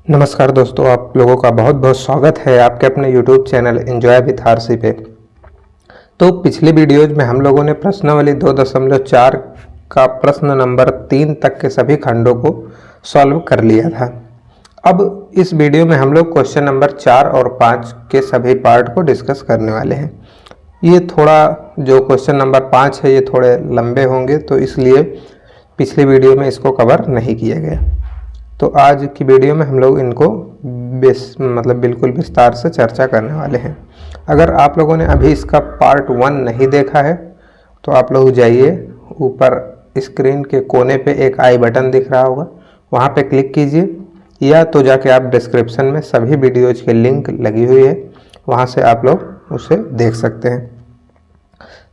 नमस्कार दोस्तों, आप लोगों का बहुत बहुत स्वागत है आपके अपने YouTube channel enjoy with RC पे। तो पिछली वीडियोज में हम लोगों ने प्रश्नावली 2.4 का प्रश्न नंबर 3 तक के सभी खंडों को सॉल्व कर लिया था। अब इस वीडियो में हम लोग क्वेश्चन नंबर 4 और 5 के सभी पार्ट को डिस्कस करने वाले हैं। ये थोड़ा जो क्वेश्चन नंबर 5 है ये थोड़े लंबे होंगे, तो इसलिए पिछली वीडियो में इसको कवर नहीं किया गया। तो आज की वीडियो में हम लोग इनको बिल्कुल विस्तार से चर्चा करने वाले हैं। अगर आप लोगों ने अभी इसका पार्ट 1 नहीं देखा है तो आप लोग जाइए, ऊपर स्क्रीन के कोने पे एक आई बटन दिख रहा होगा, वहाँ पे क्लिक कीजिए, या तो जाके आप डिस्क्रिप्शन में सभी वीडियोज के लिंक लगी हुई है, वहाँ से आप लोग उसे देख सकते हैं।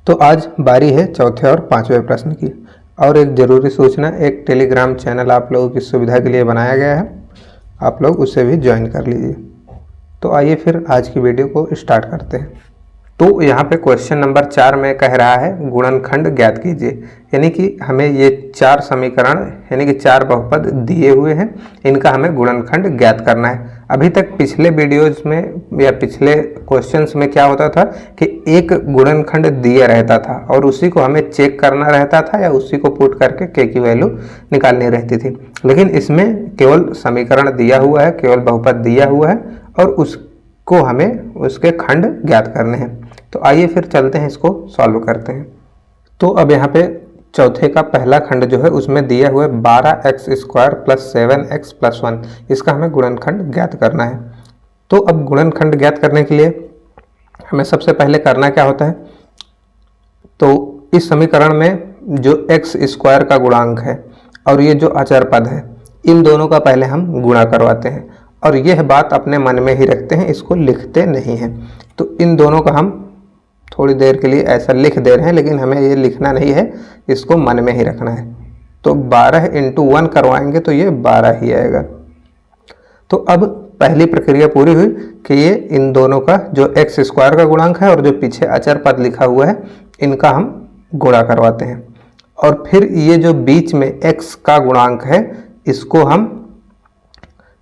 तो आज बारी है चौथे और पांचवें प्रश्न की। और एक ज़रूरी सूचना, एक टेलीग्राम चैनल आप लोगों की सुविधा के लिए बनाया गया है, आप लोग उसे भी ज्वाइन कर लीजिए। तो आइए फिर आज की वीडियो को स्टार्ट करते हैं। तो यहाँ पे क्वेश्चन नंबर 4 में कह रहा है गुणनखंड ज्ञात कीजिए, यानी कि हमें ये 4 समीकरण यानी कि 4 बहुपद दिए हुए हैं, इनका हमें गुणनखंड ज्ञात करना है। अभी तक पिछले वीडियोज में या पिछले क्वेश्चंस में क्या होता था कि एक गुणनखंड दिया रहता था और उसी को हमें चेक करना रहता था या उसी को पुट करके के की वैल्यू निकालनी रहती थी। लेकिन इसमें केवल समीकरण दिया हुआ है, केवल बहुपद दिया हुआ है और उसको हमें उसके खंड ज्ञात करने हैं। तो आइए फिर चलते हैं, इसको सॉल्व करते हैं। तो अब यहाँ पे चौथे का पहला खंड जो है उसमें दिया हुआ है 12x² + 7x + 1, इसका हमें गुणनखंड ज्ञात करना है। तो अब गुणनखंड ज्ञात करने के लिए हमें सबसे पहले करना क्या होता है, तो इस समीकरण में जो x² का गुणांक है और ये जो अचर पद है, इन दोनों का पहले हम गुणा करवाते हैं और यह बात अपने मन में ही रखते हैं, इसको लिखते नहीं हैं। तो इन दोनों का हम थोड़ी देर के लिए ऐसा लिख दे रहे हैं, लेकिन हमें ये लिखना नहीं है, इसको मन में ही रखना है। तो 12 × 1 करवाएंगे तो ये 12 ही आएगा। तो अब पहली प्रक्रिया पूरी हुई कि ये इन दोनों का जो x² का गुणांक है और जो पीछे अचर पद लिखा हुआ है, इनका हम गुणा करवाते हैं। और फिर ये जो बीच में x का गुणांक है, इसको हम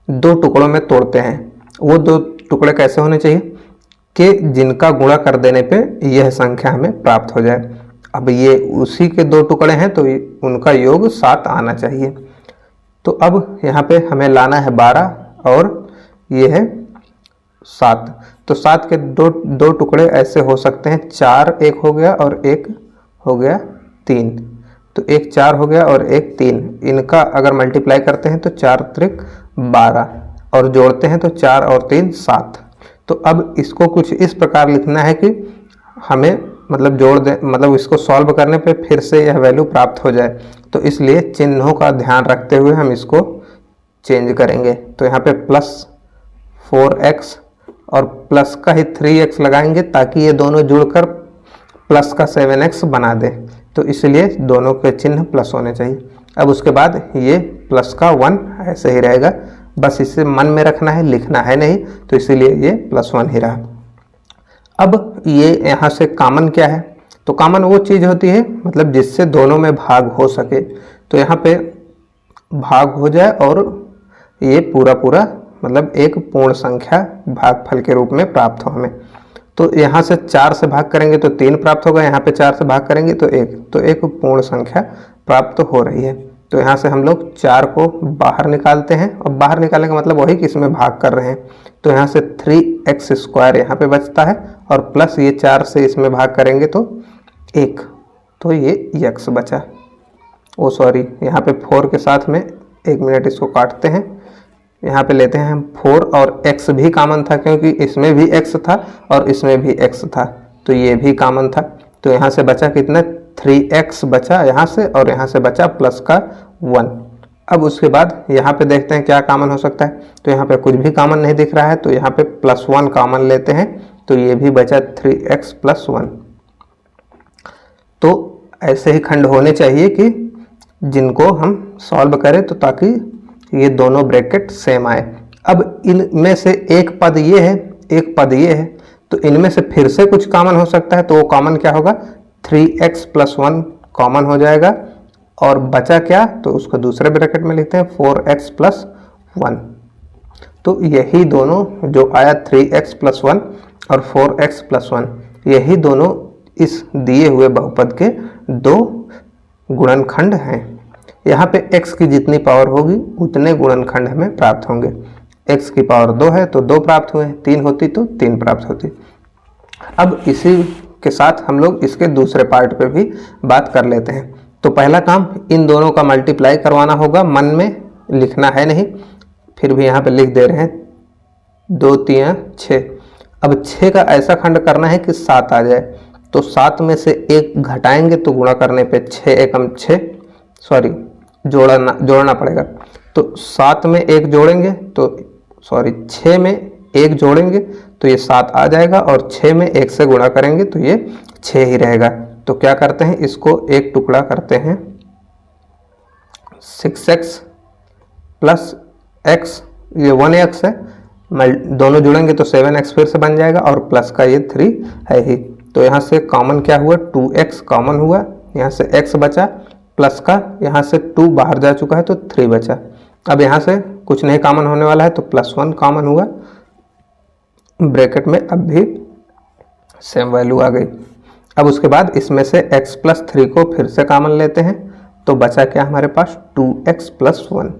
2 टुकड़ों में तोड़ते हैं। वो 2 टुकड़े कैसे होने चाहिए कि जिनका गुणा कर देने पे यह संख्या हमें प्राप्त हो जाए। अब ये उसी के 2 टुकड़े हैं तो उनका योग 7 आना चाहिए। तो अब यहाँ पे हमें लाना है 12 और ये है 7। तो 7 के दो टुकड़े ऐसे हो सकते हैं, 4 एक हो गया और एक हो गया 3। तो एक 4 हो गया और एक 3, इनका अगर मल्टीप्लाई करते हैं तो 4 त्रिक 12 और जोड़ते हैं तो 4 और 3 7। तो अब इसको कुछ इस प्रकार लिखना है कि हमें जोड़ दें, इसको सॉल्व करने पे फिर से यह वैल्यू प्राप्त हो जाए। तो इसलिए चिन्हों का ध्यान रखते हुए हम इसको चेंज करेंगे। तो यहाँ पे +4x और प्लस का ही 3x लगाएंगे ताकि ये दोनों जुड़कर प्लस का 7x बना दे। तो इसलिए दोनों के चिन्ह प्लस होने चाहिए। अब उसके बाद ये प्लस का 1 ऐसे ही रहेगा, बस इसे मन में रखना है, लिखना है नहीं, तो इसीलिए ये +1 ही रहा। अब ये यहाँ से कॉमन क्या है, तो कॉमन वो चीज़ होती है जिससे दोनों में भाग हो सके। तो यहाँ पे भाग हो जाए और ये पूरा एक पूर्ण संख्या भागफल के रूप में प्राप्त हो हमें। तो यहाँ से 4 से भाग करेंगे तो 3 प्राप्त होगा, यहाँ पे 4 से भाग करेंगे तो 1, तो एक पूर्ण संख्या प्राप्त हो रही है। तो यहाँ से हम लोग 4 को बाहर निकालते हैं और बाहर निकालने का मतलब वही कि इसमें भाग कर रहे हैं। तो यहाँ से 3x² यहाँ पे बचता है और प्लस ये 4 से इसमें भाग करेंगे तो 1, तो ये x बचा। ओ सॉरी, यहाँ पे 4 के साथ में 1 मिनट इसको काटते हैं, यहाँ पे लेते हैं हम 4 और x भी कॉमन था क्योंकि इसमें भी x था और इसमें भी x था, तो ये भी कॉमन था। तो यहाँ से बचा कितना, 3x बचा यहाँ से और यहाँ से बचा प्लस का 1। अब उसके बाद यहाँ पे देखते हैं क्या कॉमन हो सकता है। तो यहाँ पे कुछ भी कॉमन नहीं दिख रहा है, तो यहाँ पे +1 कॉमन लेते हैं, तो ये भी बचा 3x + 1। तो ऐसे ही खंड होने चाहिए कि जिनको हम सॉल्व करें तो ताकि ये दोनों ब्रैकेट सेम आए। अब इनमें से एक पद ये है, एक पद ये है, तो इनमें से फिर से कुछ कॉमन हो सकता है। तो वो कॉमन क्या होगा, 3x + 1 कॉमन हो जाएगा और बचा क्या, तो उसको दूसरे ब्रैकेट में लिखते हैं 4x + 1। तो यही दोनों जो आया 3x + 1 और 4x + 1, यही दोनों इस दिए हुए बहुपद के दो गुणनखंड हैं। यहाँ पे x की जितनी पावर होगी उतने गुणनखंड हमें प्राप्त होंगे। x की पावर 2 है तो 2 प्राप्त हुए, 3 होती तो 3 प्राप्त होती। अब इसी के साथ हम लोग इसके दूसरे पार्ट पे भी बात कर लेते हैं। तो पहला काम इन दोनों का मल्टीप्लाई करवाना होगा, मन में लिखना है नहीं, फिर भी यहाँ पे लिख दे रहे हैं। 2 3 6। अब 6 का ऐसा खंड करना है कि 7 आ जाए, तो 7 में से 1 घटाएंगे तो गुणा करने पे 6 एकम 6, सॉरी जोड़ना पड़ेगा। तो 7 में 1 जोड़ेंगे तो 6 में 1 जोड़ेंगे तो ये 7 आ जाएगा, और 6 में 1 से गुणा करेंगे तो ये 6 ही रहेगा। तो क्या करते हैं, इसको एक टुकड़ा करते हैं। 6x + x, ये 1x है, दोनों जुड़ेंगे तो 7x फिर से बन जाएगा, और प्लस का ये 3 है ही। तो यहाँ से कॉमन क्या हुआ, 2x कॉमन हुआ, यहाँ से x बचा, प्लस का यहाँ से 2 बाहर जा चुका है तो 3 बचा। अब यहाँ से कुछ नहीं कॉमन होने वाला है तो +1 कॉमन हुआ, ब्रैकेट में अब भी सेम वैल्यू आ गई। अब उसके बाद इसमें से x + 3 को फिर से कॉमन लेते हैं, तो बचा क्या हमारे पास, 2x + 1।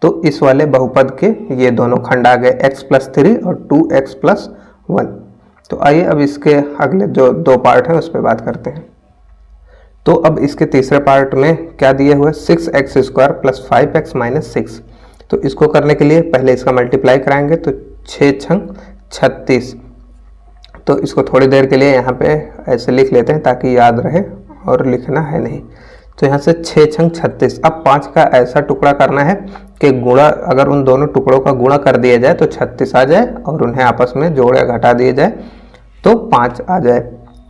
तो इस वाले बहुपद के ये दोनों खंड आ गए, x + 3 और 2x + 1। तो आइए अब इसके अगले जो 2 पार्ट हैं उस पर बात करते हैं। तो अब इसके तीसरे पार्ट में क्या दिए हुए, 6x² + 5x - 6। तो इसको करने के लिए पहले इसका मल्टीप्लाई कराएंगे, तो 6 छंग 36। तो इसको थोड़ी देर के लिए यहाँ पे ऐसे लिख लेते हैं ताकि याद रहे, और लिखना है नहीं। तो यहाँ से 6 छंग 36। अब 5 का ऐसा टुकड़ा करना है कि गुणा, अगर उन दोनों टुकड़ों का गुणा कर दिया जाए तो 36 आ जाए, और उन्हें आपस में जोड़ या घटा दिया जाए तो 5 आ जाए।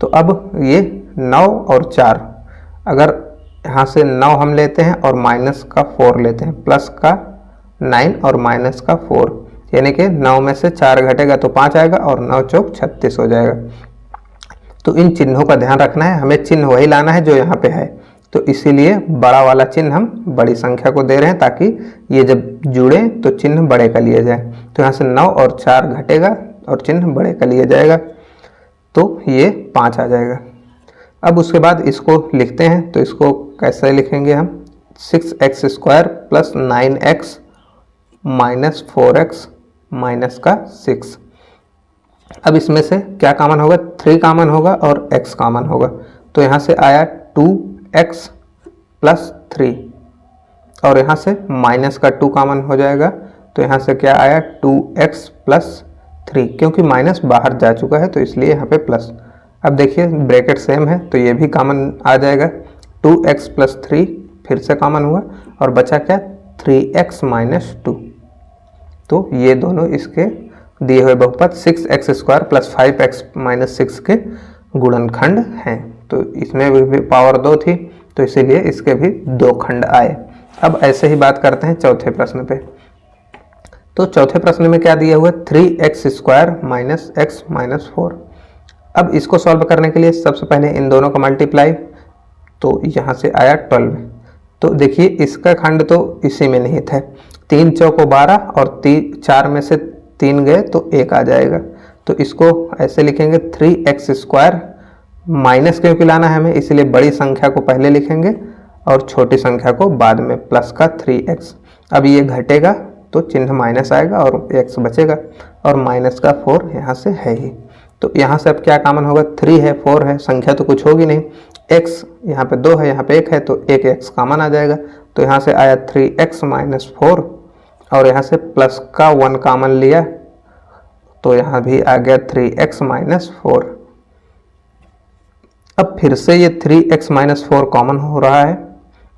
तो अब ये 9 और 4, अगर यहाँ से 9 हम लेते हैं और माइनस का 4 लेते हैं, प्लस का 9 और माइनस का 4, यानी कि 9 में से 4 घटेगा तो 5 आएगा, और 9 चौक 36 हो जाएगा। तो इन चिन्हों का ध्यान रखना है, हमें चिन्ह वही लाना है जो यहाँ पे है। तो इसीलिए बड़ा वाला चिन्ह हम बड़ी संख्या को दे रहे हैं, ताकि ये जब जुड़े तो चिन्ह बड़े का लिया जाए। तो यहाँ से 9 और 4 घटेगा और चिन्ह बड़े का लिया जाएगा, तो ये 5 आ जाएगा। अब उसके बाद इसको लिखते हैं, तो इसको कैसे लिखेंगे हम, 6x² + 9x - 4x - 6। अब इसमें से क्या कॉमन होगा, 3 कॉमन होगा और x कॉमन होगा। तो यहाँ से आया 2x + 3, और यहाँ से माइनस का 2 कॉमन हो जाएगा। तो यहाँ से क्या आया, 2x + 3, क्योंकि माइनस बाहर जा चुका है तो इसलिए यहाँ पे प्लस। अब देखिए ब्रैकेट सेम है तो ये भी कॉमन आ जाएगा, 2x + 3 फिर से कॉमन हुआ, और बचा क्या, 3x - 2। तो ये दोनों इसके दिए हुए बहुपद 6x² + 5x - 6 के गुणनखंड हैं। तो इसमें भी पावर 2 थी, तो इसीलिए इसके भी 2 खंड आए। अब ऐसे ही बात करते हैं चौथे प्रश्न पे। तो चौथे प्रश्न में क्या दिया हुआ है, 3x² - x - 4। अब इसको सॉल्व करने के लिए सबसे पहले इन दोनों का मल्टीप्लाई, तो यहाँ से आया 12। तो देखिए इसका खंड तो इसी में नहीं था, 3 चौको 12 और 4 में से 3 गए तो 1 आ जाएगा। तो इसको ऐसे लिखेंगे, 3x² माइनस क्योंकि लाना है हमें, इसलिए बड़ी संख्या को पहले लिखेंगे और छोटी संख्या को बाद में, प्लस का 3x। अब ये घटेगा तो चिन्ह माइनस आएगा और x बचेगा, और माइनस का 4 यहाँ से है ही। तो यहाँ से अब क्या कॉमन होगा, 3 है 4 है, संख्या तो कुछ होगी नहीं, x यहाँ पे 2 है यहाँ पे 1 है, तो एक x कॉमन आ जाएगा। तो यहाँ से आया 3x - 4, और यहाँ से प्लस का 1 कॉमन लिया तो यहाँ भी आ गया 3x - 4। अब फिर से ये 3x - 4 कॉमन हो रहा है,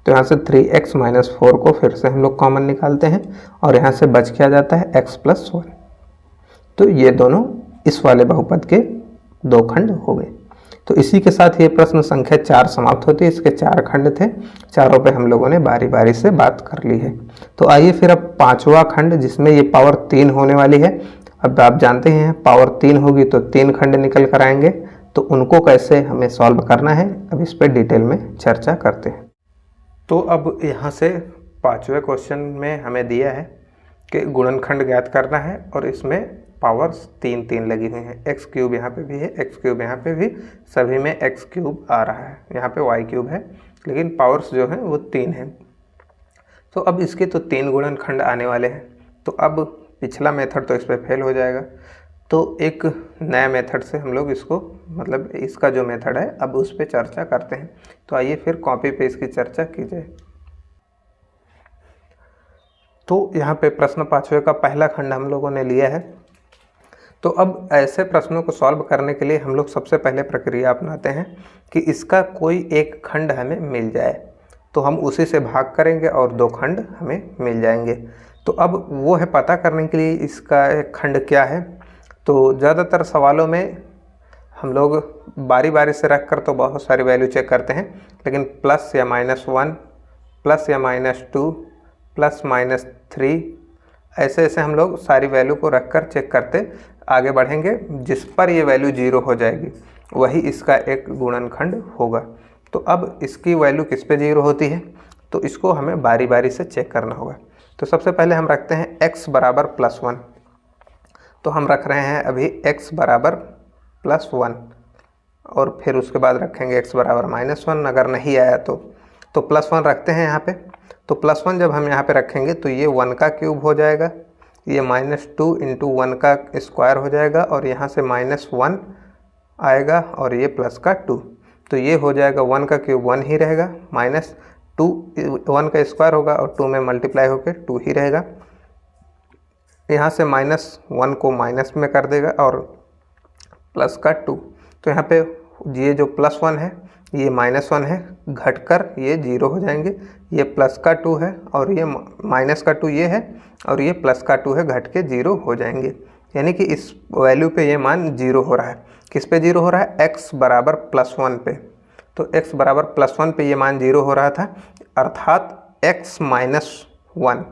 तो यहाँ से 3x - 4 को फिर से हम लोग कॉमन निकालते हैं, और यहाँ से बच क्या जाता है, x + 1। तो ये दोनों इस वाले बहुपद के 2 खंड हो गए। तो इसी के साथ ये प्रश्न संख्या 4 समाप्त होती है। इसके 4 खंड थे, चारों पे हम लोगों ने बारी बारी से बात कर ली है। तो आइए फिर अब 5वां खंड, जिसमें ये पावर 3 होने वाली है। अब आप जानते हैं पावर 3 होगी तो 3 खंड निकल कर आएंगे, तो उनको कैसे हमें सॉल्व करना है अब इस पर डिटेल में चर्चा करते हैं। तो अब यहाँ से 5वें क्वेश्चन में हमें दिया है कि गुणनखंड ज्ञात करना है और इसमें पावर्स 3 लगी हुई हैं। एक्स क्यूब यहाँ पे भी है, एक्स क्यूब यहाँ पे भी, सभी में एक्स क्यूब आ रहा है। यहाँ पे वाई क्यूब है लेकिन पावर्स जो हैं वो 3 हैं। तो अब इसके तो 3 गुणनखंड आने वाले हैं। तो अब पिछला मेथड तो इस पर फेल हो जाएगा, तो एक नया मेथड से हम लोग इसको मतलब इसका जो मेथड है अब उस पर चर्चा करते हैं। तो आइए फिर कॉपी पे इसकी चर्चा की जाए। तो यहाँ पे प्रश्न 5वें का पहला खंड हम लोगों ने लिया है। तो अब ऐसे प्रश्नों को सॉल्व करने के लिए हम लोग सबसे पहले प्रक्रिया अपनाते हैं कि इसका कोई एक खंड हमें मिल जाए, तो हम उसी से भाग करेंगे और 2 खंड हमें मिल जाएंगे। तो अब वो है पता करने के लिए इसका एक खंड क्या है। तो ज़्यादातर सवालों में हम लोग बारी बारी से रख कर तो बहुत सारी वैल्यू चेक करते हैं, लेकिन प्लस या -1, प्लस या -2, प्लस -3 ऐसे ऐसे हम लोग सारी वैल्यू को रख कर चेक करते आगे बढ़ेंगे। जिस पर ये वैल्यू 0 हो जाएगी वही इसका एक गुणनखंड होगा। तो अब इसकी वैल्यू किस पे 0 होती है, तो इसको हमें बारी बारी से चेक करना होगा। तो सबसे पहले हम रखते हैं x बराबर +1। तो हम रख रहे हैं अभी x बराबर +1 और फिर उसके बाद रखेंगे x बराबर -1। अगर नहीं आया तो +1 रखते हैं यहाँ पे। तो +1 जब हम यहाँ पे रखेंगे तो ये 1 का क्यूब हो जाएगा, ये -2 × 1 का स्क्वायर हो जाएगा और यहाँ से -1 आएगा और ये प्लस का 2। तो ये हो जाएगा 1 का क्यूब 1 ही रहेगा, -2 1 का स्क्वायर होगा और 2 में मल्टीप्लाई होकर 2 ही रहेगा। यहाँ से -1 को माइनस में कर देगा और प्लस का 2। तो यहाँ पे ये जो +1 है ये -1 है, घटकर ये 0 हो जाएंगे। ये प्लस का 2 है और ये माइनस का 2 ये है और ये प्लस का 2 है, घट के 0 हो जाएंगे। यानी कि इस वैल्यू पे ये मान 0 हो रहा है। किस पे 0 हो रहा है, x बराबर +1 पे। तो x बराबर +1 पे ये मान 0 हो रहा था, अर्थात x -1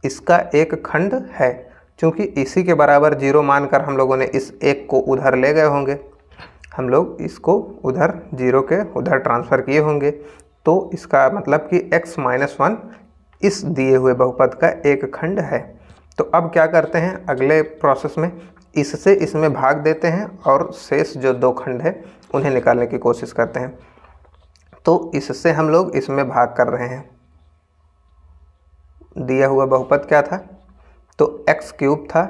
इसका एक खंड है। क्योंकि इसी के बराबर 0 मानकर हम लोगों ने इस एक को उधर ले गए होंगे, हम लोग इसको उधर 0 के उधर ट्रांसफ़र किए होंगे। तो इसका मतलब कि x -1 इस दिए हुए बहुपद का एक खंड है। तो अब क्या करते हैं, अगले प्रोसेस में इससे इसमें भाग देते हैं और शेष जो 2 खंड है उन्हें निकालने की कोशिश करते हैं। तो इससे हम लोग इसमें भाग कर रहे हैं। दिया हुआ बहुपद क्या था, तो x क्यूब था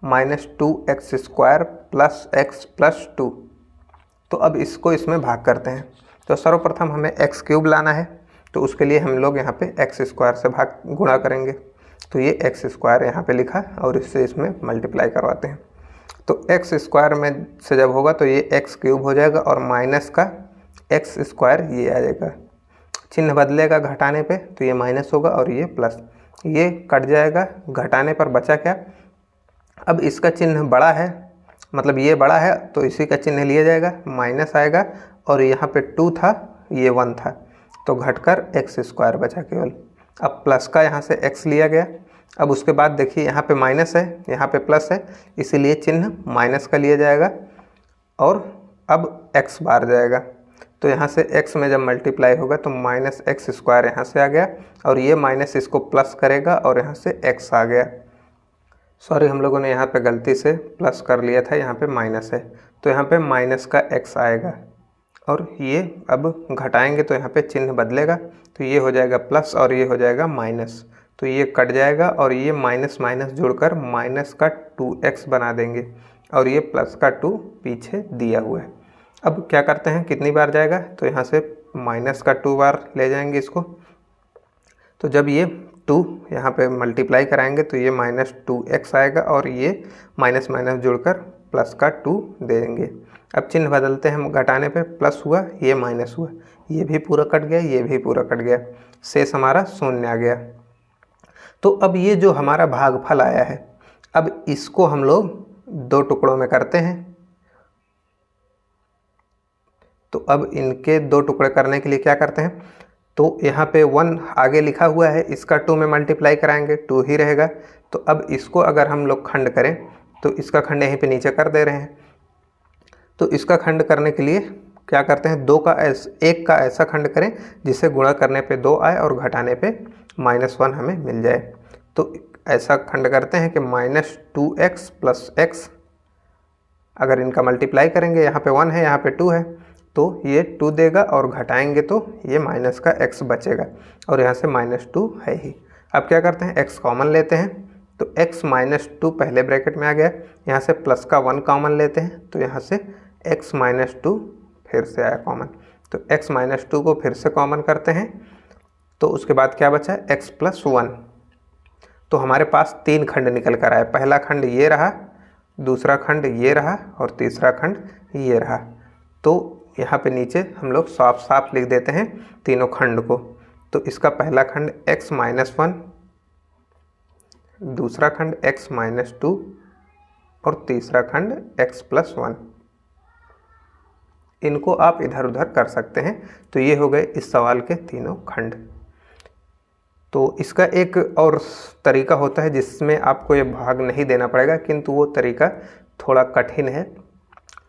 -2x² + x + 2। तो अब इसको इसमें भाग करते हैं। तो सर्वप्रथम हमें x क्यूब लाना है, तो उसके लिए हम लोग यहाँ पे x² से भाग गुणा करेंगे। तो ये x² यहाँ पे लिखा और इससे इसमें मल्टीप्लाई करवाते हैं। तो x² में से जब होगा तो ये x क्यूब हो जाएगा और माइनस का x² ये आ जाएगा। चिन्ह बदलेगा घटाने पे, तो ये माइनस होगा और ये प्लस, ये कट जाएगा। घटाने पर बचा क्या, अब इसका चिन्ह बड़ा है, मतलब ये बड़ा है तो इसी का चिन्ह लिया जाएगा, माइनस आएगा और यहाँ पे 2 था ये 1 था, तो घटकर x² बचा केवल। अब प्लस का यहाँ से x लिया गया। अब उसके बाद देखिए यहाँ पे माइनस है, यहाँ पे प्लस है, इसीलिए चिन्ह माइनस का लिया जाएगा और अब x बार जाएगा। तो यहाँ से x में जब मल्टीप्लाई होगा तो -x² यहाँ से आ गया और ये माइनस इसको प्लस करेगा और यहाँ से x आ गया। सॉरी, हम लोगों ने यहाँ पे गलती से प्लस कर लिया था, यहाँ पे माइनस है, तो यहाँ पे माइनस का x आएगा और ये अब घटाएंगे तो यहाँ पे चिन्ह बदलेगा, तो ये हो जाएगा प्लस और ये हो जाएगा माइनस, तो ये कट जाएगा और ये माइनस माइनस जुड़कर माइनस का 2x बना देंगे और ये प्लस का 2 पीछे दिया हुआ है। अब क्या करते हैं, कितनी बार जाएगा, तो यहाँ से माइनस का 2 बार ले जाएंगे इसको। तो जब ये 2 यहाँ पे मल्टीप्लाई कराएंगे तो ये -2x आएगा और ये माइनस माइनस जुड़कर प्लस का 2 देंगे। अब चिन्ह बदलते हैं, घटाने पे प्लस हुआ, ये माइनस हुआ, ये भी पूरा कट गया, ये भी पूरा कट गया, शेष हमारा 0 आ गया। तो अब ये जो हमारा भागफल आया है, अब इसको हम लोग 2 टुकड़ों में करते हैं। तो अब इनके 2 टुकड़े करने के लिए क्या करते हैं, तो यहाँ पे 1 आगे लिखा हुआ है, इसका 2 में मल्टीप्लाई कराएंगे 2 ही रहेगा। तो अब इसको अगर हम लोग खंड करें तो इसका खंड यहीं पे नीचे कर दे रहे हैं। तो इसका खंड करने के लिए क्या करते हैं, एक का ऐसा खंड करें जिसे गुणा करने पे 2 आए और घटाने पे -1 हमें मिल जाए। तो ऐसा खंड करते हैं कि -2x + x, अगर इनका मल्टीप्लाई करेंगे, यहाँ पे 1 है यहाँ पे 2 है, तो ये 2 देगा और घटाएंगे तो ये माइनस का x बचेगा और यहाँ से -2 है ही। अब क्या करते हैं, x कॉमन लेते हैं, तो x -2 पहले ब्रैकेट में आ गया, यहाँ से प्लस का 1 कॉमन लेते हैं, तो यहाँ से x -2 फिर से आया कॉमन, तो x -2 को फिर से कॉमन करते हैं, तो उसके बाद क्या बचा है, x + 1। तो हमारे पास 3 खंड निकल कर आए, पहला खंड ये रहा, दूसरा खंड ये रहा और तीसरा खंड ये रहा। तो यहाँ पे नीचे हम लोग साफ साफ लिख देते हैं तीनों खंड को। तो इसका पहला खंड x -1, दूसरा खंड x -2 और तीसरा खंड x + 1। इनको आप इधर उधर कर सकते हैं। तो ये हो गए इस सवाल के तीनों खंड। तो इसका एक और तरीका होता है जिसमें आपको ये भाग नहीं देना पड़ेगा, किंतु वो तरीका थोड़ा कठिन है,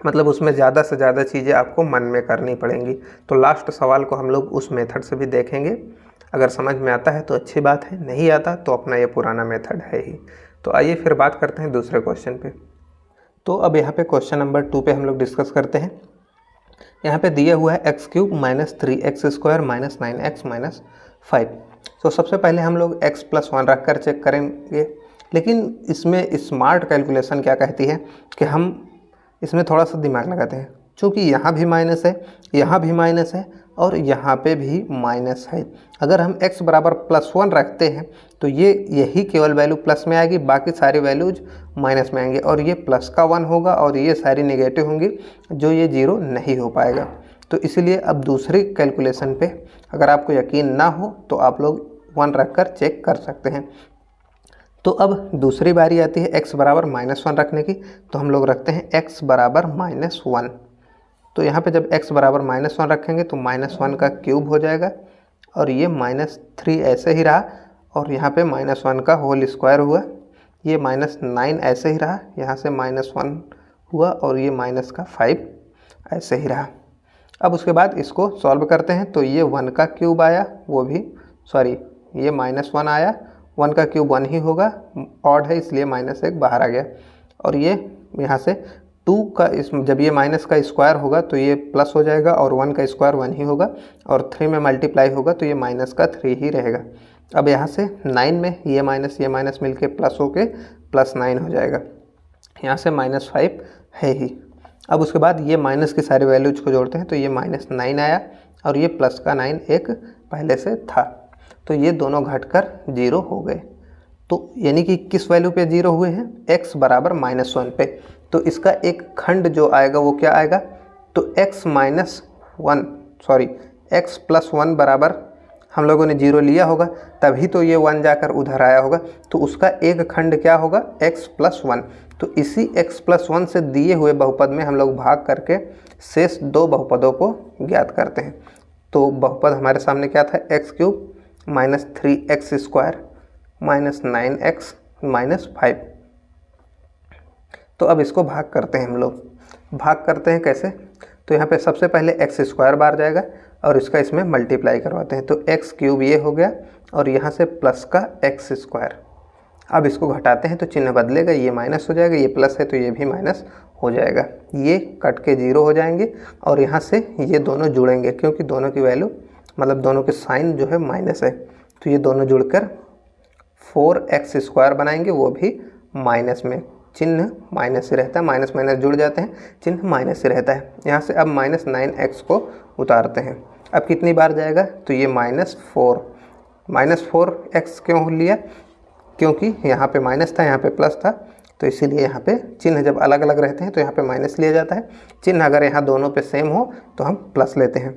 मतलब उसमें ज़्यादा से ज़्यादा चीज़ें आपको मन में करनी पड़ेंगी। तो लास्ट सवाल को हम लोग उस मेथड से भी देखेंगे। अगर समझ में आता है तो अच्छी बात है, नहीं आता तो अपना ये पुराना मेथड है ही। तो आइए फिर बात करते हैं दूसरे क्वेश्चन पे। तो अब यहाँ पे क्वेश्चन नंबर 2 पे हम लोग डिस्कस करते हैं। यहाँ पे दिया हुआ है x³ - 3x² - 9x - 5। तो सबसे पहले हम लोग x + 1 रख कर चेक करेंगे, लेकिन इसमें स्मार्ट कैलकुलेशन क्या कहती है कि हम इसमें थोड़ा सा दिमाग लगाते हैं, क्योंकि यहाँ भी माइनस है, यहाँ भी माइनस है और यहाँ पे भी माइनस है। अगर हम x बराबर +1 रखते हैं तो यही केवल वैल्यू प्लस में आएगी, बाकी सारी वैल्यूज माइनस में आएंगे, और ये प्लस का 1 होगा और ये सारी नेगेटिव होंगी, जो ये 0 नहीं हो पाएगा। तो इसलिए अब दूसरी कैलकुलेशन पे अगर आपको यकीन ना हो तो आप लोग 1 रख कर चेक कर सकते हैं। तो अब दूसरी बारी आती है x बराबर -1 रखने की। तो हम लोग रखते हैं x बराबर -1। तो यहाँ पे जब x बराबर -1 रखेंगे तो -1 का क्यूब हो जाएगा और ये -3 ऐसे ही रहा, और यहाँ पे -1 का होल स्क्वायर हुआ, ये -9 ऐसे ही रहा, यहाँ से -1 हुआ और ये -5 ऐसे ही रहा। अब उसके बाद इसको सॉल्व करते हैं, तो ये 1 का क्यूब आया, वो भी ये -1 आया, 1 का क्यूब 1 ही होगा, ऑड है इसलिए -1 बाहर आ गया, और ये यहाँ से 2 का जब ये माइनस का स्क्वायर होगा तो ये प्लस हो जाएगा, और 1 का स्क्वायर 1 ही होगा, और 3 में मल्टीप्लाई होगा तो ये -3 ही रहेगा। अब यहाँ से 9 में ये माइनस मिलके प्लस होके +9 हो जाएगा, यहाँ से -5 है ही। अब उसके बाद ये माइनस की सारी वैल्यूज को जोड़ते हैं, तो ये -9 आया और ये प्लस का 9 एक पहले से था, तो ये दोनों घटकर 0 हो गए। तो यानी कि किस वैल्यू पे 0 हुए हैं, x बराबर -1 पे। तो इसका एक खंड जो आएगा वो क्या आएगा, तो x + 1 बराबर हम लोगों ने 0 लिया होगा, तभी तो ये 1 जाकर उधर आया होगा, तो उसका एक खंड क्या होगा, x + 1। तो इसी x + 1 से दिए हुए बहुपद में हम लोग भाग करके शेष 2 बहुपदों को ज्ञात करते हैं। तो बहुपद हमारे सामने क्या था, x³ - 3x² - 9x - 5। तो अब इसको भाग करते हैं हम लोग। भाग करते हैं कैसे, तो यहाँ पे सबसे पहले x² बार जाएगा और इसका इसमें मल्टीप्लाई करवाते हैं, तो x³ ये हो गया और यहाँ से प्लस का x²। अब इसको घटाते हैं तो चिन्ह बदलेगा, ये माइनस हो जाएगा, ये प्लस है तो ये भी माइनस हो जाएगा, ये कट के 0 हो जाएंगे, और यहाँ से ये दोनों जुड़ेंगे क्योंकि दोनों की वैल्यू मतलब दोनों के साइन जो है माइनस है, तो ये दोनों जुड़कर 4x² बनाएंगे, वो भी माइनस में, चिन्ह माइनस से रहता है, माइनस माइनस जुड़ जाते हैं, चिन्ह माइनस से रहता है। यहाँ से अब -9x को उतारते हैं, अब कितनी बार जाएगा, तो ये -4x क्यों लिया, क्योंकि यहाँ पे माइनस था यहाँ पे प्लस था, तो इसीलिए यहाँ पे चिन्ह जब अलग अलग रहते हैं तो यहाँ पे माइनस लिया जाता है, चिन्ह अगर यहाँ दोनों पे सेम हो तो हम प्लस लेते हैं।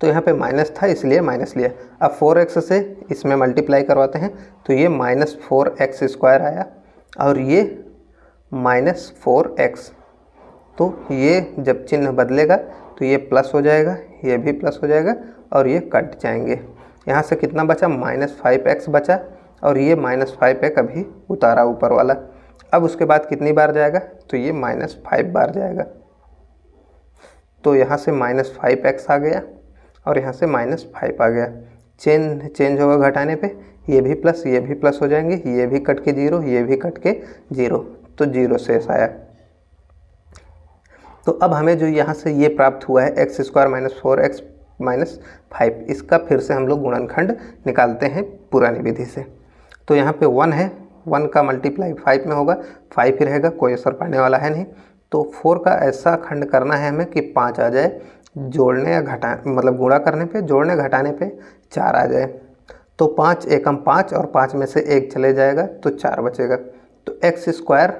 तो यहाँ पे माइनस था इसलिए माइनस लिया। अब 4x से इसमें मल्टीप्लाई करवाते हैं, तो ये -4x² आया और ये -4x, तो ये जब चिन्ह बदलेगा तो ये प्लस हो जाएगा, ये भी प्लस हो जाएगा और ये कट जाएंगे। यहाँ से कितना बचा, -5x बचा, और ये -5 एक अभी उतारा ऊपर वाला। अब उसके बाद कितनी बार जाएगा, तो ये -5 बार जाएगा। तो यहाँ से -5x आ गया और यहाँ से -5 आ गया। चेंज होगा घटाने पे, ये भी प्लस हो जाएंगे, ये भी कट के 0, ये भी कट के 0, तो 0 शेष आया। तो अब हमें जो यहाँ से ये प्राप्त हुआ है x² - 4x - 5, इसका फिर से हम लोग गुणनखंड निकालते हैं पुरानी विधि से। तो यहाँ पे 1 है, 1 का मल्टीप्लाई 5 में होगा, 5 ही रहेगा, कोई असर पड़ने वाला है नहीं। तो 4 का ऐसा खंड करना है हमें कि 5 आ जाए, जोड़ने या मतलब गुणा करने पे, जोड़ने घटाने पे 4 आ जाए। तो 5 एकम 5 और 5 में से 1 चले जाएगा तो 4 बचेगा। तो x²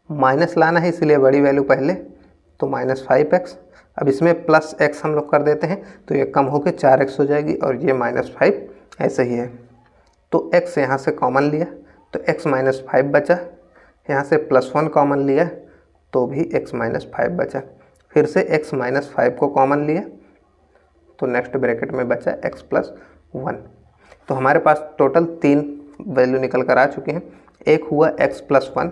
माइनस लाना है, इसलिए बड़ी वैल्यू पहले, तो -5x। अब इसमें प्लस x हम लोग कर देते हैं तो ये कम होकर 4x हो जाएगी और ये -5 ऐसे ही है। तो x यहाँ से कॉमन लिया तो x - 5 बचा, यहाँ से +1 कॉमन लिया तो भी x - 5 बचा, फिर से x - 5 को कॉमन लिया तो नेक्स्ट ब्रैकेट में बचा x + 1। तो हमारे पास टोटल 3 वैल्यू निकल कर आ चुके हैं। एक हुआ x + 1,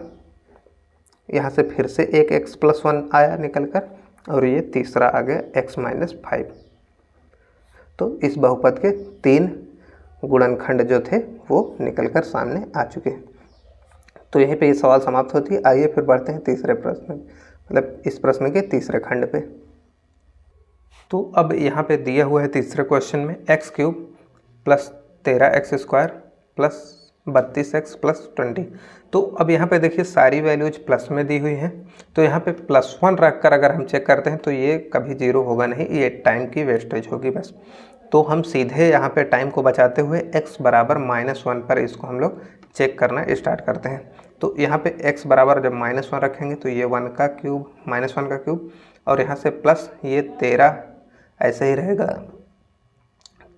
यहाँ से फिर से एक x + 1 आया निकल कर, और ये तीसरा आ गया x - 5। तो इस बहुपद के 3 गुणनखंड जो थे वो निकल कर सामने आ चुके हैं। तो यहीं पे ये सवाल समाप्त होती है। आइए फिर बढ़ते हैं तीसरे प्रश्न, मतलब इस प्रश्न के तीसरे खंड पे। तो अब यहाँ पे दिया हुआ है तीसरे क्वेश्चन में x³ + 13x² + 32x + 20। तो अब यहाँ पे देखिए सारी वैल्यूज प्लस में दी हुई हैं, तो यहाँ पे +1 रख कर अगर हम चेक करते हैं तो ये कभी 0 होगा नहीं, ये टाइम की वेस्टेज होगी बस। तो हम सीधे यहाँ पे टाइम को बचाते हुए x बराबर -1 पर इसको हम लोग चेक करना स्टार्ट करते हैं। तो यहाँ पे x बराबर जब -1 रखेंगे तो ये 1 का क्यूब -1 का क्यूब, और यहाँ से प्लस ये 13 ऐसे ही रहेगा,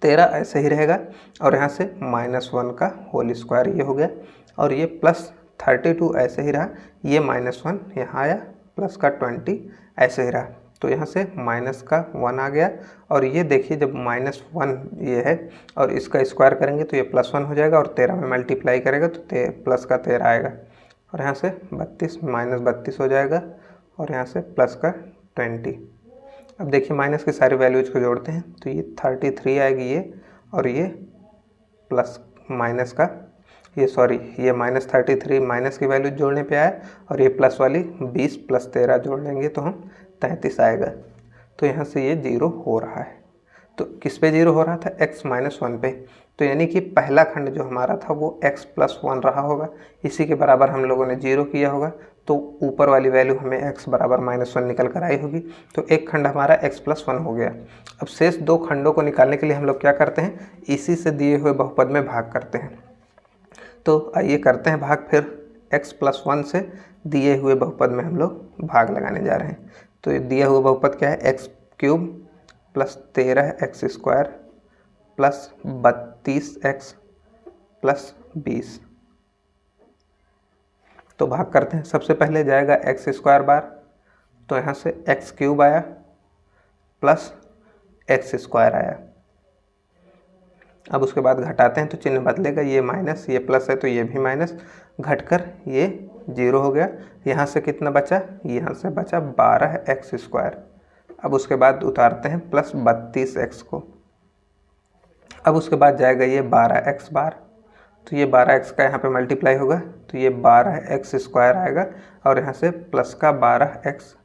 13 ऐसे ही रहेगा, और यहाँ से -1 का होल स्क्वायर ये हो गया, और ये +32 ऐसे ही रहा, ये -1 यहाँ आया, प्लस का 20 ऐसे ही रहा। तो यहाँ से माइनस का 1 आ गया, और ये देखिए जब -1 ये है और इसका स्क्वायर करेंगे तो ये +1 हो जाएगा, और 13 में मल्टीप्लाई करेगा तो प्लस का 13 आएगा, और यहाँ से 32 -32 हो जाएगा, और यहाँ से प्लस का 20। अब देखिए माइनस की सारी वैल्यूज को जोड़ते हैं तो ये 33 आएगी ये, और ये प्लस माइनस का ये -33 माइनस की वैल्यू जोड़ने पे आया, और ये प्लस वाली 20 + 13 जोड़ लेंगे तो हम 33 आएगा। तो यहाँ से ये 0 हो रहा है। तो किस पे 0 हो रहा था? x - 1 पे। तो यानी कि पहला खंड जो हमारा था वो x + 1 रहा होगा, इसी के बराबर हम लोगों ने 0 किया होगा, तो ऊपर वाली वैल्यू हमें x बराबर -1 निकल कर आई होगी। तो एक खंड हमारा x + 1 हो गया। अब शेष 2 खंडों को निकालने के लिए हम लोग क्या करते हैं? इसी से दिए हुए बहुपद में भाग करते हैं। तो आइए करते हैं भाग। फिर x + 1 से दिए हुए बहुपद में हम लोग भाग लगाने जा रहे हैं। तो ये दिया हुआ बहुपद क्या है? x³ + 13x² + 32x + 20। तो भाग करते हैं। सबसे पहले जाएगा x² बार, तो यहाँ से x³ आया प्लस x² आया। अब उसके बाद घटाते हैं तो चिन्ह बदलेगा, ये माइनस ये प्लस है तो ये भी माइनस, घटकर ये 0 हो गया। यहाँ से कितना बचा? यहाँ से बचा 12x²। अब उसके बाद उतारते हैं प्लस 32x को। अब उसके बाद जाएगा ये 12x बार, तो ये 12x का यहाँ पे मल्टीप्लाई होगा तो ये 12x² आएगा, और यहाँ से प्लस का 12x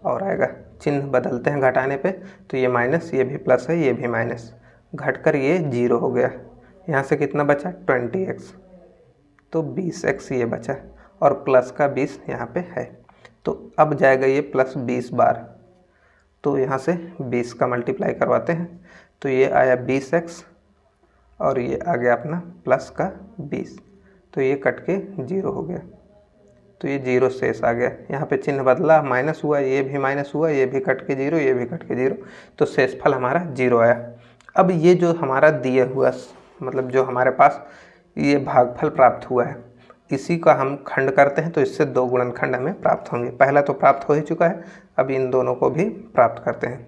और आएगा। चिन्ह बदलते हैं घटाने पे, तो ये माइनस ये भी प्लस है ये भी माइनस, घटकर ये 0 हो गया। यहाँ से कितना बचा? 20x, तो 20x ये बचा, और प्लस का 20 यहाँ पे है। तो अब जाएगा ये प्लस 20 बार, तो यहाँ से 20 का मल्टीप्लाई करवाते हैं तो ये आया 20x, और ये आ गया अपना प्लस का 20, तो ये कट के 0 हो गया। तो ये 0 शेष आ गया। यहाँ पे चिन्ह बदला, माइनस हुआ, ये भी माइनस हुआ, ये भी कट के 0, ये भी कट के 0, तो शेषफल हमारा 0 आया। अब ये जो हमारा दिया हुआ, मतलब जो हमारे पास ये भागफल प्राप्त हुआ है, इसी का हम खंड करते हैं तो इससे 2 गुणनखंड हमें प्राप्त होंगे। पहला तो प्राप्त हो ही चुका है, अब इन दोनों को भी प्राप्त करते हैं।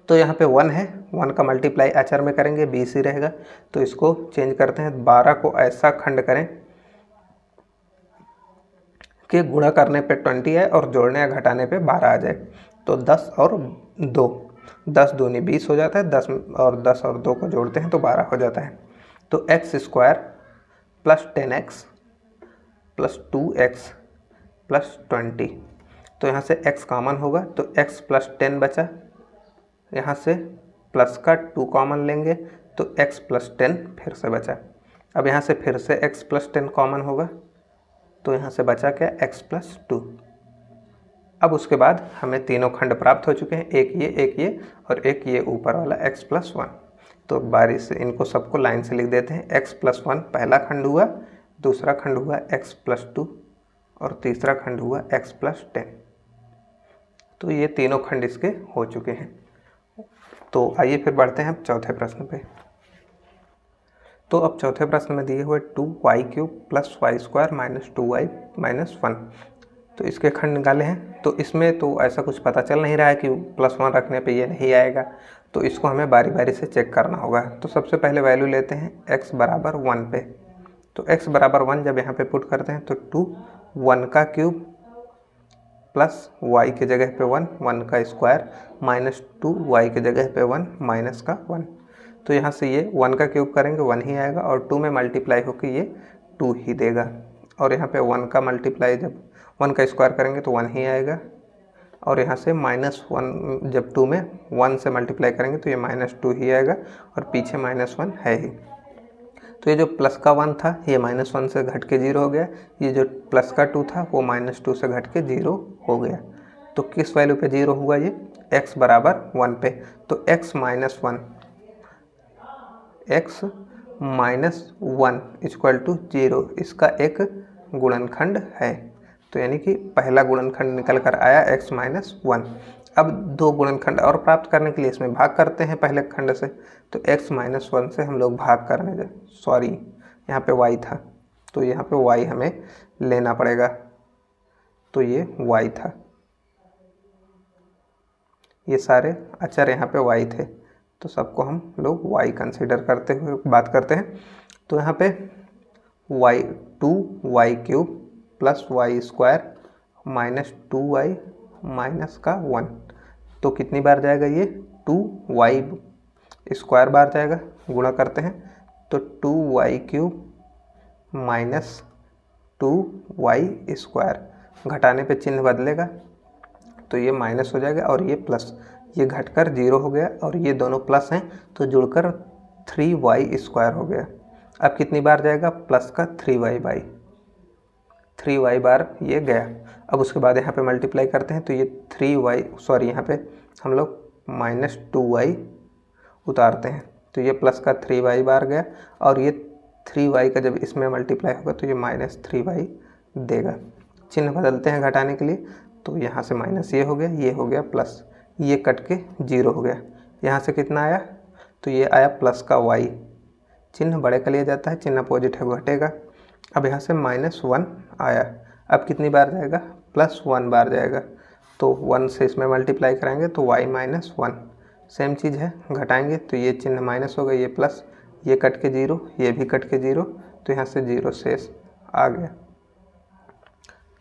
तो यहाँ पे 1 है, 1 का मल्टीप्लाई अचर में करेंगे 20 ही रहेगा, तो इसको चेंज करते हैं। 12 को ऐसा खंड करें कि गुणा करने पे 20 है और जोड़ने या घटाने पे 12 आ जाए। तो 10 और 2, 10 दूनी 20 हो जाता है, 10 और 2 को जोड़ते हैं तो 12 हो जाता है। तो x square plus 10x plus 2x plus 20, तो यहाँ से x कॉमन होगा तो x प्लस 10 बचा, यहाँ से प्लस का 2 कॉमन लेंगे तो x प्लस 10 फिर से बचा। अब यहाँ से फिर से x प्लस 10 कॉमन होगा तो यहाँ से बचा क्या, x प्लस 2। अब उसके बाद हमें तीनों खंड प्राप्त हो चुके हैं, एक ये और एक ये ऊपर वाला x प्लस 1। तो बारी से इनको सबको लाइन से लिख देते हैं। x प्लस 1 पहला खंड हुआ, दूसरा खंड हुआ x प्लस 2 और तीसरा खंड हुआ x प्लस 10। तो ये तीनों खंड इसके हो चुके हैं। तो आइए फिर बढ़ते हैं अब चौथे प्रश्न पे। तो अब चौथे प्रश्न में दिए हुए 2y³ plus y square minus 2y minus 1, तो इसके खंड निकाले हैं। तो इसमें तो ऐसा कुछ पता चल नहीं रहा है कि प्लस 1 रखने पे ये नहीं आएगा, तो इसको हमें बारी बारी से चेक करना होगा। तो सबसे पहले वैल्यू लेते हैं x बराबर 1 पे। तो x बराबर 1 जब यहाँ पे पुट करते हैं तो 2 1 का क्यूब प्लस y के जगह पे 1 1 का स्क्वायर माइनस 2 y के जगह पे 1 माइनस का 1। तो यहाँ से ये 1 का क्यूब करेंगे 1 ही आएगा और 2 में मल्टीप्लाई होकर ये 2 ही देगा। और यहाँ पे 1 का मल्टीप्लाई जब 1 का स्क्वायर करेंगे तो 1 ही आएगा। और यहाँ से -1 जब 2 में 1 से मल्टीप्लाई करेंगे तो ये -2 ही आएगा और पीछे -1 है ही। तो ये जो प्लस का 1 था ये -1 से घट के 0 हो गया, ये जो प्लस का 2 था वो -2 से घट के 0 हो गया। तो किस वैल्यू पे 0 हुआ ये, x बराबर 1 पे। तो x माइनस 1 इक्वल टू 0 इसका एक गुणनखंड है। तो यानी कि पहला गुणनखंड निकल कर आया x माइनस 1। अब दो गुणनखंड और प्राप्त करने के लिए इसमें भाग करते हैं पहले खंड से। तो x माइनस 1 से हम लोग भाग करने जाए, सॉरी यहाँ पे y था तो यहाँ पे y हमें लेना पड़ेगा। तो ये y था, ये सारे अचर यहाँ पे y थे, तो सबको हम लोग y कंसीडर करते हुए बात करते हैं। तो यहाँ पे 2y³ plus y square minus 2y minus का 1, तो कितनी बार जाएगा ये 2y स्क्वायर बार जाएगा, गुणा करते हैं तो 2y³ माइनस 2y स्क्वायर, घटाने पे चिन्ह बदलेगा तो ये माइनस हो जाएगा और ये प्लस, ये घटकर 0 हो गया और ये दोनों प्लस हैं तो जुड़कर 3y स्क्वायर हो गया। अब कितनी बार जाएगा, प्लस का 3y बार ये गया। अब उसके बाद यहाँ पे मल्टीप्लाई करते हैं तो ये 3y, सॉरी यहाँ पे हम लोग माइनस 2y उतारते हैं तो ये प्लस का 3y बार गया और ये 3y का जब इसमें मल्टीप्लाई होगा तो ये माइनस 3y देगा। चिन्ह बदलते हैं घटाने के लिए, तो यहाँ से माइनस ये हो गया प्लस, ये कट के 0 हो गया। यहाँ से कितना आया, तो ये आया प्लस का y, चिन्ह बड़े का लिया जाता है, चिन्ह पॉजिटिव घटेगा। अब यहाँ से -1 आया, अब कितनी बार जाएगा, +1 बार जाएगा। तो 1 से इसमें मल्टीप्लाई कराएंगे तो y माइनस 1, सेम चीज़ है, घटाएंगे तो ये चिन्ह माइनस होगा, ये प्लस, ये कट के 0, ये भी कट के 0, तो यहाँ से 0 शेष आ गया।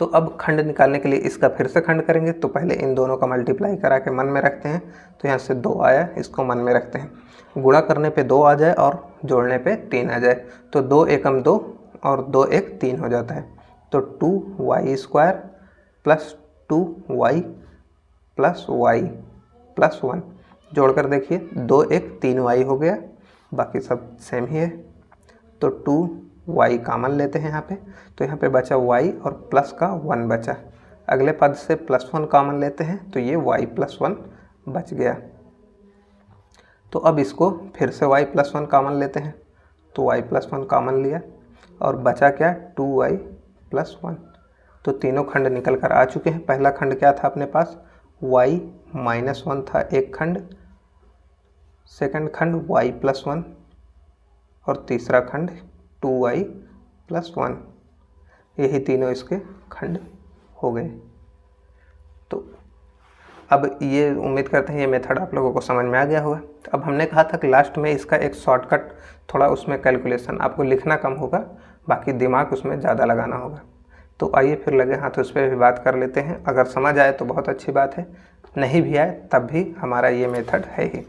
तो अब खंड निकालने के लिए इसका फिर से खंड करेंगे, तो पहले इन दोनों का मल्टीप्लाई करा के मन में रखते हैं, तो यहाँ से 2 आया, इसको मन में रखते हैं। गुणा करने पे 2 आ जाए और जोड़ने पे 3 आ जाए, तो 2 एकम 2 और 2 एक 3 हो जाता है। तो 2y square plus 2y plus y plus 1, जोड़कर देखिए 2 एक 3y हो गया, बाकी सब सेम ही है। तो 2y कॉमन लेते हैं यहाँ पे, तो यहाँ पे बचा y और प्लस का 1 बचा। अगले पद से +1 कॉमन लेते हैं तो ये y प्लस 1 बच गया। तो अब इसको फिर से y प्लस 1 कॉमन लेते हैं, तो y प्लस 1 कॉमन लिया और बचा क्या, 2y प्लस 1। तो तीनों खंड निकल कर आ चुके हैं। पहला खंड क्या था अपने पास, y माइनस 1 था एक खंड, सेकंड खंड y प्लस 1 और तीसरा खंड 2y प्लस 1, यही तीनों इसके खंड हो गए। तो अब ये उम्मीद करते हैं ये मेथड आप लोगों को समझ में आ गया होगा। अब हमने कहा था कि लास्ट में इसका एक शॉर्टकट, थोड़ा उसमें कैलकुलेशन आपको लिखना कम होगा, बाकी दिमाग उसमें ज़्यादा लगाना होगा। तो आइए फिर लगे हाथ उस पर भी बात कर लेते हैं। अगर समझ आए तो बहुत अच्छी बात है, नहीं भी आए तब भी हमारा ये मेथड है ही।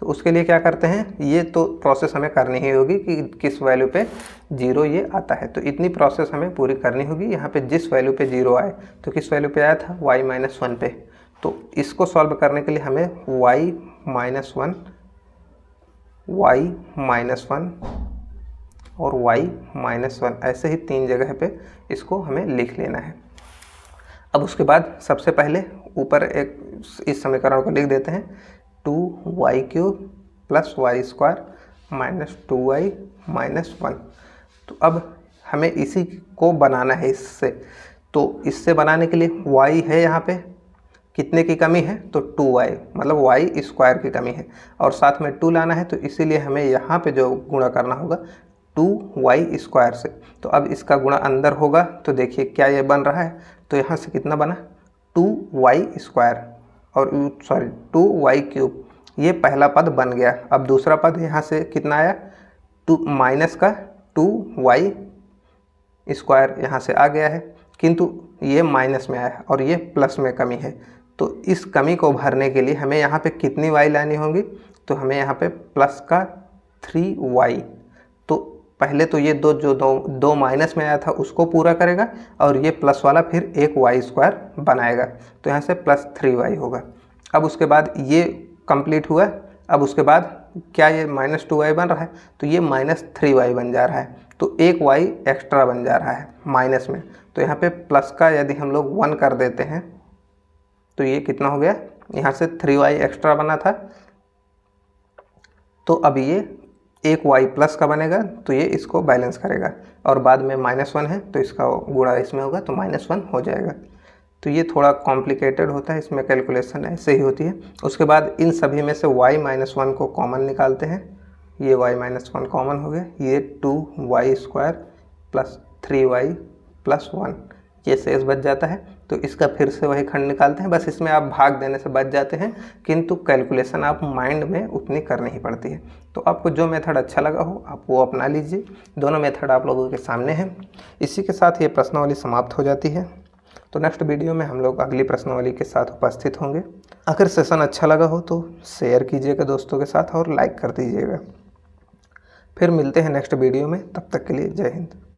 तो उसके लिए क्या करते हैं, ये तो प्रोसेस हमें करनी ही होगी कि किस वैल्यू पे 0 ये आता है। तो इतनी प्रोसेस हमें पूरी करनी होगी। यहाँ पे जिस वैल्यू पे 0 आए तो किस वैल्यू पे आया था, y-1 पे। तो इसको सॉल्व करने के लिए हमें y-1 और y-1 ऐसे ही 3 जगह पे इसको हमें लिख लेना है। अब उसके बाद सबसे पहले ऊपर एक इस समीकरण को लिख देते हैं, 2y³ + y² - 2y - 1। तो अब हमें इसी को बनाना है इससे। तो इससे बनाने के लिए y है, यहाँ पे कितने की कमी है, तो 2y मतलब y² की कमी है और साथ में 2 लाना है। तो इसीलिए हमें यहाँ पे जो गुणा करना होगा 2y² से। तो अब इसका गुणा अंदर होगा तो देखिए क्या ये बन रहा है, तो यहाँ से कितना बना 2y² और 2y³, ये पहला पद बन गया। अब दूसरा पद यहाँ से कितना आया, माइनस का 2y² यहाँ से आ गया है, किंतु ये माइनस में आया और ये प्लस में कमी है। तो इस कमी को भरने के लिए हमें यहाँ पे कितनी y लानी होगी, तो हमें यहाँ पे प्लस का 3y। तो पहले तो ये दो माइनस में आया था उसको पूरा करेगा और ये प्लस वाला फिर एक y² बनाएगा। तो यहाँ से +3y होगा। अब उसके बाद ये कंप्लीट हुआ। अब उसके बाद क्या ये -2y बन रहा है, तो ये -3y बन जा रहा है। तो एक y एक्स्ट्रा बन जा रहा है माइनस में। तो यहाँ पे प्लस का यदि हम लोग 1 कर देते हैं तो ये कितना हो गया, यहाँ से 3y एक्स्ट्रा बना था। तो अब ये एक y प्लस का बनेगा तो ये इसको बैलेंस करेगा और बाद में -1 है तो इसका गुणा इसमें होगा तो -1 हो जाएगा। तो ये थोड़ा कॉम्प्लिकेटेड होता है, इसमें कैलकुलेशन ऐसे ही होती है। उसके बाद इन सभी में से y-1 को कॉमन निकालते हैं। ये y-1 कॉमन हो गया, ये 2y² + 3y + 1 ये शेष बच जाता है। तो इसका फिर से वही खंड निकालते हैं। बस इसमें आप भाग देने से बच जाते हैं, किंतु कैलकुलेशन आप माइंड में उतनी करनी ही पड़ती है। तो आपको जो मेथड अच्छा लगा हो आप वो अपना लीजिए। दोनों मेथड आप लोगों के सामने हैं। इसी के साथ ये प्रश्नावली समाप्त हो जाती है। तो नेक्स्ट वीडियो में हम लोग अगली प्रश्नावली के साथ उपस्थित होंगे। अगर सेशन अच्छा लगा हो तो शेयर कीजिएगा दोस्तों के साथ और लाइक कर दीजिएगा। फिर मिलते हैं नेक्स्ट वीडियो में, तब तक के लिए जय हिंद।